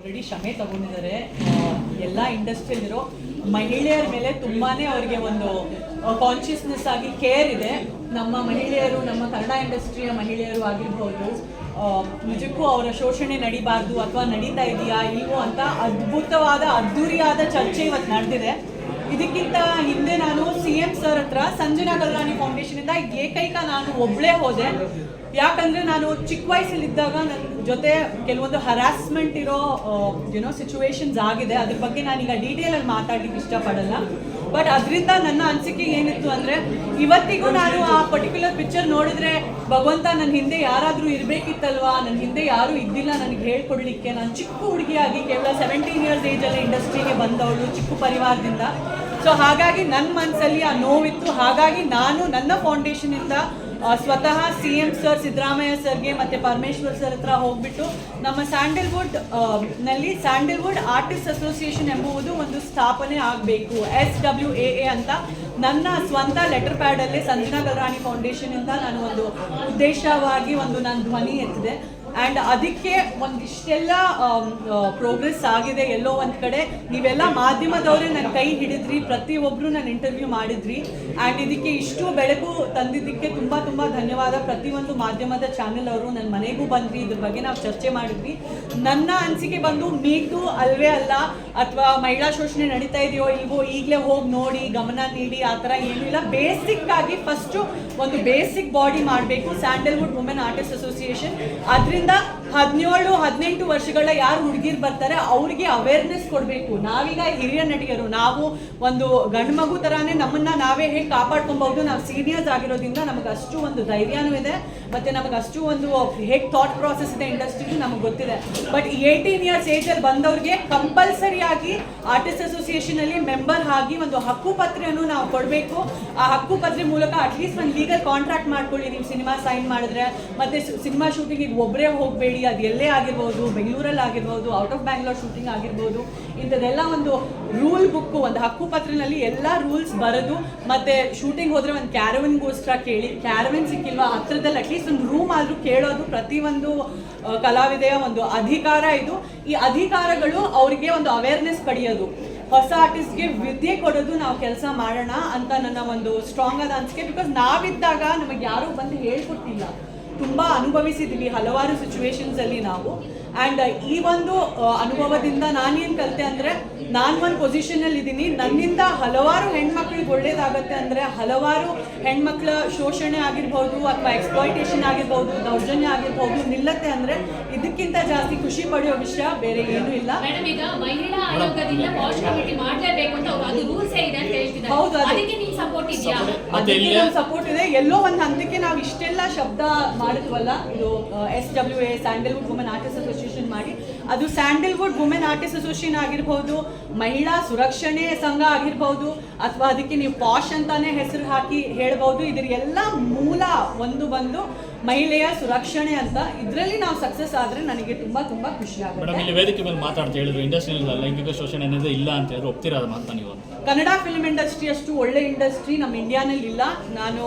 Already ಕ್ಷಮೆ ತಗೊಂಡಿದ್ದಾರೆ. ಎಲ್ಲ ಇಂಡಸ್ಟ್ರಿಯಲ್ಲಿರೋ ಮಹಿಳೆಯರ ಮೇಲೆ ತುಂಬಾನೇ ಅವರಿಗೆ ಒಂದು ಕಾನ್ಷಿಯಸ್ನೆಸ್ ಆಗಿ ಕೇರ್ ಇದೆ. ನಮ್ಮ ಮಹಿಳೆಯರು, ನಮ್ಮ ಕನ್ನಡ ಇಂಡಸ್ಟ್ರಿಯ ಮಹಿಳೆಯರು ಆಗಿರ್ಬೋದು, ನಿಜಕ್ಕೂ ಅವರ ಶೋಷಣೆ ನಡಿಬಾರ್ದು ಅಥವಾ ನಡೀತಾ ಇದೆಯಾ ಇಲ್ವೋ ಅಂತ ಅದ್ಭುತವಾದ ಅದ್ದೂರಿಯಾದ ಚರ್ಚೆ ಇವತ್ತು ನಡೆದಿದೆ. ಇದಕ್ಕಿಂತ ಹಿಂದೆ ನಾನು CM ಸರ್ ಹತ್ರ ಸಂಜನಾ ಗಲ್ರಾನಿ ಫೌಂಡೇಶನ್ ಇಂದ ಏಕೈಕ ನಾನು ಒಬ್ಳೇ ಹೋದೆ. ಯಾಕಂದ್ರೆ ನಾನು ಚಿಕ್ಕ ವಯಸ್ಸಲ್ಲಿದ್ದಾಗ ನನ್ನ ಜೊತೆ ಕೆಲವೊಂದು ಹರಾಸ್ಮೆಂಟ್ ಇರೋ ಸಿಚುವೇಶನ್ಸ್ ಆಗಿದೆ. ಅದ್ರ ಬಗ್ಗೆ ನಾನೀಗ ಡೀಟೇಲ್ ಅಲ್ಲಿ ಮಾತಾಡ್ಲಿಕ್ಕೆ ಇಷ್ಟಪಡಲ್ಲ. ಬಟ್ ಅದರಿಂದ ನನ್ನ ಅನಿಸಿಕೆ ಏನಿತ್ತು ಅಂದ್ರೆ, ಇವತ್ತಿಗೂ ನಾನು ಆ ಪರ್ಟಿಕ್ಯುಲರ್ ಪಿಕ್ಚರ್ ನೋಡಿದ್ರೆ ಭಗವಂತ ನನ್ನ ಹಿಂದೆ ಯಾರಾದ್ರೂ ಇರ್ಬೇಕಿತ್ತಲ್ವಾ, ನನ್ನ ಹಿಂದೆ ಯಾರು ಇದ್ದಿಲ್ಲ ನನಗೆ ಹೇಳ್ಕೊಡ್ಲಿಕ್ಕೆ. ನಾನು ಚಿಕ್ಕ ಹುಡುಗಿಯಾಗಿ ಕೇವಲ 17 ಇಯರ್ಸ್ ಏಜಲ್ಲಿ ಇಂಡಸ್ಟ್ರಿಗೆ ಬಂದವಳು, ಚಿಕ್ಕ ಪರಿವಾರದಿಂದ. ಸೊ ಹಾಗಾಗಿ ನನ್ನ ಮನಸ್ಸಲ್ಲಿ ಆ ನೋವಿತ್ತು. ಹಾಗಾಗಿ ನಾನು ನನ್ನ ಫೌಂಡೇಶನ್ ಇಂದ ಸ್ವತಃ CM ಸರ್, ಸಿದ್ದರಾಮಯ್ಯ ಸರ್ಗೆ ಮತ್ತೆ ಪರಮೇಶ್ವರ್ ಸರ್ ಹತ್ರ ಹೋಗ್ಬಿಟ್ಟು ನಮ್ಮ ಸ್ಯಾಂಡಲ್ವುಡ್ ನಲ್ಲಿ ಸ್ಯಾಂಡಲ್ವುಡ್ ಆರ್ಟಿಸ್ಟ್ ಅಸೋಸಿಯೇಷನ್ ಎಂಬುವುದು ಒಂದು ಸ್ಥಾಪನೆ ಆಗಬೇಕು, SWAA ಅಂತ ನನ್ನ ಸ್ವಂತ ಲೆಟರ್ ಪ್ಯಾಡ್ ಅಲ್ಲಿ ಸಂಜನಾ ಗಲ್ರಾನಿ ಫೌಂಡೇಶನ್ ಇಂದ ನಾನು ಒಂದು ಉದ್ದೇಶವಾಗಿ ನನ್ನ ಧ್ವನಿ ಎತ್ತಿದೆ. ಆ್ಯಂಡ್ ಅದಕ್ಕೆ ಒಂದಿಷ್ಟೆಲ್ಲ ಪ್ರೋಗ್ರೆಸ್ ಆಗಿದೆ. ಎಲ್ಲೋ ಒಂದು ಕಡೆ ನೀವೆಲ್ಲ ಮಾಧ್ಯಮದವರೇ ನನ್ನ ಕೈ ಹಿಡಿದ್ರಿ, ಪ್ರತಿಯೊಬ್ಬರು ನಾನು ಇಂಟರ್ವ್ಯೂ ಮಾಡಿದ್ರಿ. ಆ್ಯಂಡ್ ಇದಕ್ಕೆ ಇಷ್ಟು ಬೆಳಕು ತಂದಿದ್ದಕ್ಕೆ ತುಂಬ ತುಂಬ ಧನ್ಯವಾದ. ಪ್ರತಿಯೊಂದು ಮಾಧ್ಯಮದ ಚಾನೆಲ್ ಅವರು ನನ್ನ ಮನೆಗೂ ಬಂದ್ರಿ, ಇದ್ರ ಬಗ್ಗೆ ನಾವು ಚರ್ಚೆ ಮಾಡಿದ್ವಿ. ನನ್ನ ಅನಿಸಿಕೆ ಬಂದು ಮೀಟು ಅಲ್ವೇ ಅಲ್ಲ, ಅಥವಾ ಮಹಿಳಾ ಶೋಷಣೆ ನಡೀತಾ ಇದೆಯೋ ಇಲ್ವೋ ಈಗಲೇ ಹೋಗಿ ನೋಡಿ ಗಮನ ನೀಡಿ ಆ ಥರ ಏನೂ ಇಲ್ಲ. ಬೇಸಿಕ್ ಆಗಿ ಫಸ್ಟು ಒಂದು ಬೇಸಿಕ್ ಬಾಡಿ ಮಾಡಬೇಕು, ಸ್ಯಾಂಡಲ್ವುಡ್ ವುಮೆನ್ ಆರ್ಟಿಸ್ಟ್ ಅಸೋಸಿಯೇಷನ್. ಅದರಿಂದ 17-18 ವರ್ಷಗಳ ಯಾರು ಹುಡುಗಿರು ಬರ್ತಾರೆ ಅವ್ರಿಗೆ ಅವೇರ್ನೆಸ್ ಕೊಡಬೇಕು. ನಾವೀಗ ಹಿರಿಯ ನಟಿಯರು, ನಾವು ಒಂದು ಗಂಡು ಮಗು ಥರಾನೇ ನಮ್ಮನ್ನ ನಾವೇ ಹೇಗೆ ಕಾಪಾಡ್ಕೊಬಹುದು. ನಾವು ಸೀನಿಯರ್ಸ್ ಆಗಿರೋದ್ರಿಂದ ನಮಗೆ ಅಷ್ಟು ಒಂದು ಧೈರ್ಯನೂ ಇದೆ, ಮತ್ತೆ ನಮಗೆ ಅಷ್ಟು ಒಂದು ಹೇಗೆ ಥಾಟ್ ಪ್ರಾಸೆಸ್ ಇದೆ ಇಂಡಸ್ಟ್ರಿಗೂ ನಮಗೆ ಗೊತ್ತಿದೆ. ಬಟ್ 18 ಇಯರ್ಸ್ ಏಜಲ್ಲಿ ಬಂದವ್ರಿಗೆ ಕಂಪಲ್ಸರಿಯಾಗಿ ಆರ್ಟಿಸ್ಟ್ ಅಸೋಸಿಯೇಷನ್ ಅಲ್ಲಿ ಮೆಂಬರ್ ಆಗಿ ಒಂದು ಹಕ್ಕು ಪತ್ರೆಯನ್ನು ನಾವು ಕೊಡಬೇಕು. ಆ ಹಕ್ಕು ಪತ್ರೆ ಮೂಲಕ ಅಟ್ಲೀಸ್ಟ್ ಒಂದು ಲೀಗಲ್ ಕಾಂಟ್ರಾಕ್ಟ್ ಮಾಡ್ಕೊಳ್ಳಿ. ನೀವು ಸಿನಿಮಾ ಸೈನ್ ಮಾಡಿದ್ರೆ, ಮತ್ತೆ ಸಿನಿಮಾ ಶೂಟಿಂಗಿಗೆ ಒಬ್ಬರೇ ಹೋಗಬೇಡಿ. ಅದು ಎಲ್ಲೇ ಆಗಿರ್ಬೋದು, ಬೆಂಗಳೂರಲ್ಲಿ ಆಗಿರ್ಬೋದು, ಔಟ್ ಆಫ್ ಬ್ಯಾಂಗ್ಳೂರ್ ಶೂಟಿಂಗ್ ಆಗಿರ್ಬೋದು, ಇಂಥದ್ದೆಲ್ಲ ಒಂದು ರೂಲ್ ಬುಕ್ಕು, ಒಂದು ಹಕ್ಕು ಪತ್ರಿನಲ್ಲಿ ಎಲ್ಲ ರೂಲ್ಸ್ ಬರೋದು. ಮತ್ತೆ ಶೂಟಿಂಗ್ ಹೋದ್ರೆ ಒಂದು ಕ್ಯಾರವನ್ಗೋಸ್ಕರ ಕೇಳಿ, ಕ್ಯಾರವನ್ ಸಿಕ್ಕಿಲ್ವಾ ಹತ್ರದಲ್ಲಿ ಅಟ್ಲೀಸ್ಟ್ ಒಂದು ರೂಮ್ ಆದರೂ ಕೇಳೋದು ಪ್ರತಿಯೊಂದು ಕಲಾವಿದೆಯ ಒಂದು ಅಧಿಕಾರ ಇದು. ಈ ಅಧಿಕಾರಗಳು ಅವರಿಗೆ ಒಂದು ಅವೇರ್ನೆಸ್ ಪಡೆಯೋದು, ಹೊಸ ಆರ್ಟಿಸ್ಟ್ಗೆ ವಿದ್ಯೆ ಕೊಡೋದು, ನಾವು ಕೆಲಸ ಮಾಡೋಣ ಅಂತ ನನ್ನ ಒಂದು ಸ್ಟ್ರಾಂಗ್ ಆದ ಅನಿಸಿಕೆ. ಬಿಕಾಸ್ ನಾವಿದ್ದಾಗ ನಮಗೆ ಯಾರೂ ಬಂದು ಹೇಳ್ಕೊಟ್ಟಿಲ್ಲ, ತುಂಬ ಅನುಭವಿಸಿದ್ದೀವಿ ಹಲವಾರು ಸಿಚುವೇಶನ್ಸಲ್ಲಿ ನಾವು. ಆ್ಯಂಡ್ ಈ ಒಂದು ಅನುಭವದಿಂದ ನಾನೇನು ಕಲಿತೆ ಅಂದರೆ, ನಾನು ಒಂದು ಪೊಸಿಷನಲ್ಲಿ ಇದ್ದೀನಿ, ನನ್ನಿಂದ ಹಲವಾರು ಹೆಣ್ಮಕ್ಳಿಗೆ ಒಳ್ಳೇದಾಗತ್ತೆ ಅಂದರೆ, ಹಲವಾರು ಹೆಣ್ಮಕ್ಳ ಶೋಷಣೆ ಆಗಿರ್ಬೋದು ಅಥವಾ ಎಕ್ಸ್ಪ್ಲಾಯ್ಟೇಷನ್ ಆಗಿರ್ಬೋದು, ದೌರ್ಜನ್ಯ ಆಗಿರ್ಬೋದು ನಿಲ್ಲತ್ತೆ ಅಂದರೆ, ಇದಕ್ಕಿಂತ ಜಾಸ್ತಿ ಖುಷಿ ಪಡೆಯೋ ವಿಷಯ ಬೇರೆ ಏನೂ ಇಲ್ಲ. ಹೌದು, ಅದಕ್ಕೆ ಸಪೋರ್ಟ್ ಇದೆ. ಎಲ್ಲೋ ಒಂದು ಹಂತಕ್ಕೆ ನಾವು ಇಷ್ಟೆಲ್ಲ ಶಬ್ದ ಮಾಡಿದ್ವಲ್ಲ, ಇದು SWA Sandalwood women artist association ಮಾಡಿ, ಅದು ಸ್ಯಾಂಡಲ್ವುಡ್ ವುಮೆನ್ ಆರ್ಟಿಸ್ಟ್ ಅಸೋಸಿಯೇಷನ್ ಆಗಿರ್ಬೋದು, ಮಹಿಳಾ ಸುರಕ್ಷಣೆ ಸಂಘ ಆಗಿರ್ಬೋದು, ಅಥವಾ ಅದಕ್ಕೆ ನೀವು ಪಾಶ್ ಅಂತಾನೆ ಹೆಸರು ಹಾಕಿ ಹೇಳ್ಬೋದು. ಇದ್ರ ಎಲ್ಲ ಮೂಲ ಬಂದು ಮಹಿಳೆಯ ಸುರಕ್ಷಣೆ ಅಂತ. ಇದರಲ್ಲಿ ನಾವು ಸಕ್ಸಸ್ ಆದ್ರೆ ನನಗೆ ತುಂಬಾ ತುಂಬಾ ಖುಷಿ ಆಗುತ್ತೆ. ವೇದಿಕೆ ಮೇಲೆ ಮಾತಾಡ್ತಾ ಹೇಳಿದ್ರು ಇಂಡಸ್ಟ್ರಿಯಲ್ಲಿ ಲೈಂಗಿಕ ಶೋಷಣೆ ಅನ್ನೋದು ಇಲ್ಲ ಅಂತ ಹೇಳಿದ್ರು, ಒಪ್ತೀರಾ ಅದು ಮಾತಾ ನೀವು? ಕನ್ನಡ ಫಿಲ್ಮ್ ಇಂಡಸ್ಟ್ರಿ ಅಷ್ಟು ಒಳ್ಳೆ ಇಂಡಸ್ಟ್ರಿ ನಮ್ಮ ಇಂಡಿಯಾನಲ್ಲಿ ಇಲ್ಲ. ನಾನು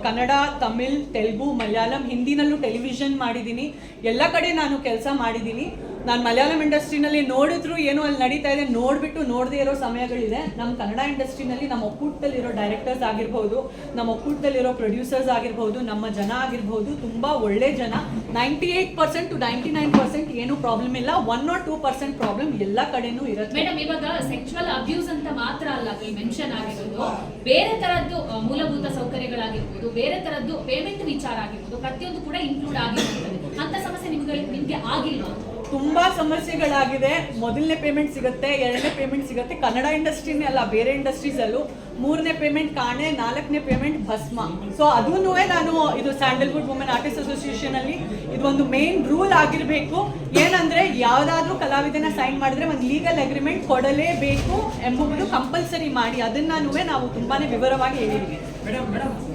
ಕನ್ನಡ, ತಮಿಳ್, ತೆಲುಗು, ಮಲಯಾಳಂ, ಹಿಂದಿನಲ್ಲೂ ಟೆಲಿವಿಷನ್ ಮಾಡಿದ್ದೀನಿ, ಎಲ್ಲ ಕಡೆ ನಾನು ಕೆಲಸ ಮಾಡಿದ್ದೀನಿ. ನಾನು ಮಲಯಾಳಂ ಇಂಡಸ್ಟ್ರಿನಲ್ಲಿ ನೋಡಿದ್ರು ಏನೋ ಅಲ್ಲಿ ನಡೀತಾ ಇದೆ ನೋಡಿಬಿಟ್ಟು ನೋಡದೇ ಇರೋ ಸಮಯಗಳಿದೆ. ನಮ್ಮ ಕನ್ನಡ ಇಂಡಸ್ಟ್ರಿನಲ್ಲಿ ನಮ್ಮ ಒಕ್ಕೂಟದಲ್ಲಿರೋ ಡೈರೆಕ್ಟರ್ಸ್ ಆಗಿರ್ಬೋದು, ನಮ್ಮ ಒಕ್ಕೂಟದಲ್ಲಿರೋ ಪ್ರೊಡ್ಯೂಸರ್ಸ್ ಆಗಿರ್ಬೋದು, ನಮ್ಮ ಜನ ಆಗಿರ್ಬೋದು, ತುಂಬ ಒಳ್ಳೆ ಜನ. 98% to 99% ಏನು ಪ್ರಾಬ್ಲಮ್ ಇಲ್ಲ. 1 or 2% ಪ್ರಾಬ್ಲಮ್ ಎಲ್ಲ ಕಡೆನೂ ಇರುತ್ತೆ. ಮೇಡಮ್, ಇವಾಗ ಸೆಕ್ಸುವಲ್ ಅಬ್ಯೂಸ್ ಅಂತ ಮಾತ್ರ ಅಲ್ಲ ಮೆನ್ಷನ್ ಆಗಿರೋದು, ಬೇರೆ ತರದ್ದು ಮೂಲಭೂತ ಸೌಕರ್ಯಗಳಾಗಿರ್ಬೋದು, ಬೇರೆ ತರದ್ದು ಪೇಮೆಂಟ್ ವಿಚಾರ ಆಗಿರ್ಬೋದು, ಪ್ರತಿಯೊಂದು ಕೂಡ ಇನ್ಕ್ಲೂಡ್ ಆಗಿರ್ತದೆ. ಅಂತ ಸಮಸ್ಯೆ ನಿಮ್ಗೆ ಆಗಿಲ್ವಾ? ತುಂಬಾ ಸಮಸ್ಯೆಗಳಾಗಿದೆ. ಮೊದಲನೇ ಪೇಮೆಂಟ್ ಸಿಗುತ್ತೆ, ಎರಡನೇ ಪೇಮೆಂಟ್ ಸಿಗುತ್ತೆ. ಕನ್ನಡ ಇಂಡಸ್ಟ್ರಿನೇ ಅಲ್ಲ, ಬೇರೆ ಇಂಡಸ್ಟ್ರೀಸಲ್ಲೂ 3ನೇ ಪೇಮೆಂಟ್ ಕಾಣೆ, 4ನೇ ಪೇಮೆಂಟ್ ಭಸ್ಮ. ಸೊ ಅದೂ ನಾನು ಇದು ಸ್ಯಾಂಡಲ್ವುಡ್ ವುಮೆನ್ ಆರ್ಟಿಸ್ಟ್ ಅಸೋಸಿಯೇಷನ್ ಅಲ್ಲಿ ಇದೊಂದು ಮೇನ್ ರೂಲ್ ಆಗಿರಬೇಕು. ಏನಂದ್ರೆ, ಯಾವುದಾದ್ರೂ ಕಲಾವಿದನ ಸೈನ್ ಮಾಡಿದ್ರೆ ಒಂದು ಲೀಗಲ್ ಅಗ್ರಿಮೆಂಟ್ ಕೊಡಲೇಬೇಕು ಎಂಬುದು ಕಂಪಲ್ಸರಿ ಮಾಡಿ. ಅದನ್ನ ನಾವು ತುಂಬಾನೇ ವಿವರವಾಗಿ ಹೇಳಿದ್ವಿ. ಮೇಡಮ್,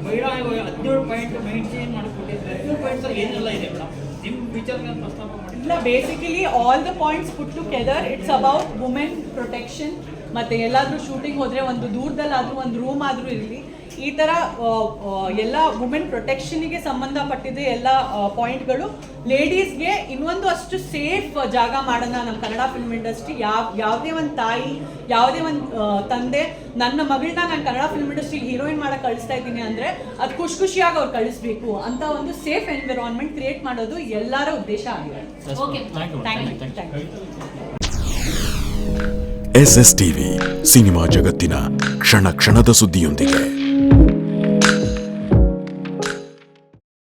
ಮಹಿಳಾ 17 ಪಾಯಿಂಟ್ ಮೇಂಟೈನ್ ಮಾಡಿಕೊಟ್ಟಿದ್ದಾರೆ. 17 ಪಾಯಿಂಟ್ಸ್ ಏನೆಲ್ಲ ಇದೆ ಮೇಡಮ್? ನಿಮ್ಮ ವಿಚಾರಗಳನ್ನು ಪ್ರಸ್ತಾಪ ಮಾಡಿ. ಇಲ್ಲ, basically all the points put together, it's about women protection, ಮತ್ತು ಎಲ್ಲಾದರೂ ಶೂಟಿಂಗ್ ಹೋದರೆ ಒಂದು ದೂರದಲ್ಲಾದರೂ ಒಂದು ರೂಮ್ ಆದರೂ ಇರಲಿ, ಈ ಥರ ಎಲ್ಲ ವುಮೆನ್ ಪ್ರೊಟೆಕ್ಷನಿಗೆ ಸಂಬಂಧಪಟ್ಟಿದ್ದ ಎಲ್ಲ ಪಾಯಿಂಟ್ಗಳು ಲೇಡೀಸ್ಗೆ ಇನ್ನೊಂದು ಅಷ್ಟು ಸೇಫ್ ಜಾಗ ಮಾಡೋಣ ನಮ್ಮ ಕನ್ನಡ ಫಿಲ್ಮ್ ಇಂಡಸ್ಟ್ರಿ. ಯಾವುದೇ ಒಂದು ತಾಯಿ, ಯಾವುದೇ ಒಂದು ತಂದೆ ನನ್ನ ಮಗಳನ್ನ ನಾನು ಕನ್ನಡ ಫಿಲ್ಮ್ ಇಂಡಸ್ಟ್ರಿಗೆ ಹೀರೋಯಿನ್ ಮಾಡಕ್ಕೆ ಕಳಿಸ್ತಾ ಇದ್ದೀನಿ ಅಂದರೆ ಅದು ಖುಷಿಯಾಗಿ ಅವ್ರು ಕಳಿಸ್ಬೇಕು ಅಂತ ಒಂದು ಸೇಫ್ ಎನ್ವಿರಾನ್ಮೆಂಟ್ ಕ್ರಿಯೇಟ್ ಮಾಡೋದು ಎಲ್ಲರ ಉದ್ದೇಶ ಆಗಿದೆ. Okay. Thank you. SS TV cinema ಜಗತ್ತಿನ ಕ್ಷಣ ಕ್ಷಣದ ಸುದ್ದಿಯೊಂದಿಗೆ.